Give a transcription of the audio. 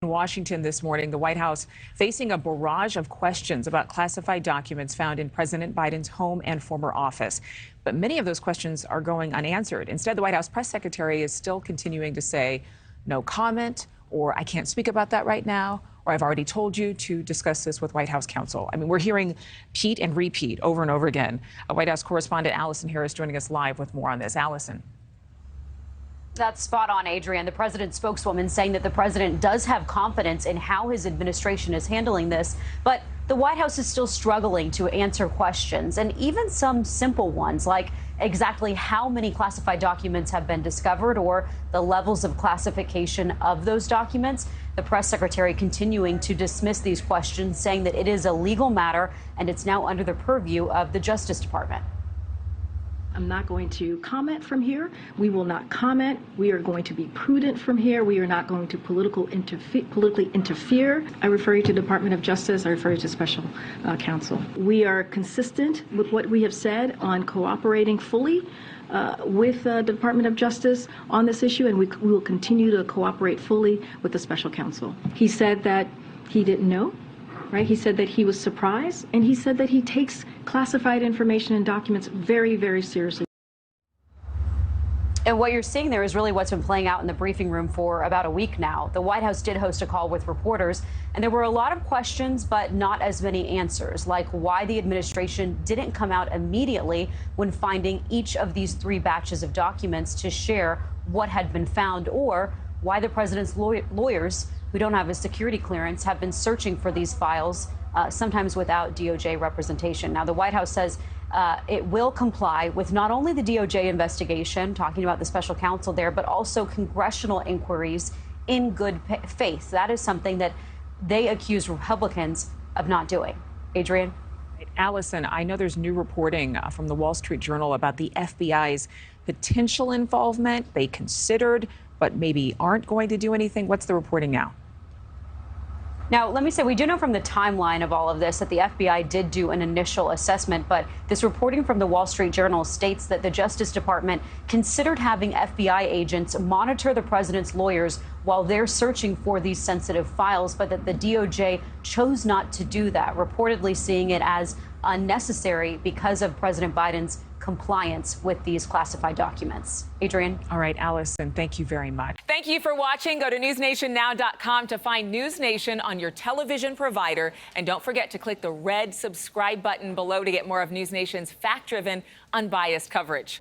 In Washington this morning, the White House facing a barrage of questions about classified documents found in President Biden's home and former office. But many of those questions are going unanswered. Instead, the White House press secretary is still continuing to say no comment, or I can't speak about that right now, or I've already told you to discuss this with White House counsel. I mean, we're hearing repeat and repeat over and over again. White House correspondent Allison Harris joining us live with more on this. Allison. That's spot on, Adrienne. The president's spokeswoman saying that the president does have confidence in how his administration is handling this, but the White House is still struggling to answer questions, and even some simple ones like exactly how many classified documents have been discovered or the levels of classification of those documents. The press secretary continuing to dismiss these questions, saying that it is a legal matter and it's now under the purview of the Justice Department. I'm not going to comment from here. We will not comment. We are going to be prudent from here. We are not going to politically interfere. I refer you to the Department of Justice. I refer you to special counsel. We are consistent with what we have said on cooperating fully with the Department of Justice on this issue, and we will continue to cooperate fully with the special counsel. He said that he didn't know. Right? He said that he was surprised, and he said that he takes classified information and documents very, very seriously. And what you're seeing there is really what's been playing out in the briefing room for about a week now. The White House did host a call with reporters, and there were a lot of questions, but not as many answers, like why the administration didn't come out immediately when finding each of these 3 batches of documents to share what had been found, or why the president's lawyers, who don't have a security clearance, have been searching for these files, sometimes without DOJ representation. Now, the White House says it will comply with not only the DOJ investigation, talking about the special counsel there, but also congressional inquiries in good faith. That is something that they accuse Republicans of not doing. Adrienne? Allison, I know there's new reporting from the Wall Street Journal about the FBI's potential involvement. They considered, but maybe aren't going to do anything. What's the reporting now? Now, let me say, we do know from the timeline of all of this that the FBI did do an initial assessment, but this reporting from the Wall Street Journal states that the Justice Department considered having FBI agents monitor the president's lawyers while they're searching for these sensitive files, but that the DOJ chose not to do that, reportedly seeing it as unnecessary because of President Biden's compliance with these classified documents. Adrienne? All right, Allison, thank you very much. Thank you for watching. Go to newsnationnow.com to find NewsNation on your television provider. And don't forget to click the red subscribe button below to get more of NewsNation's fact-driven, unbiased coverage.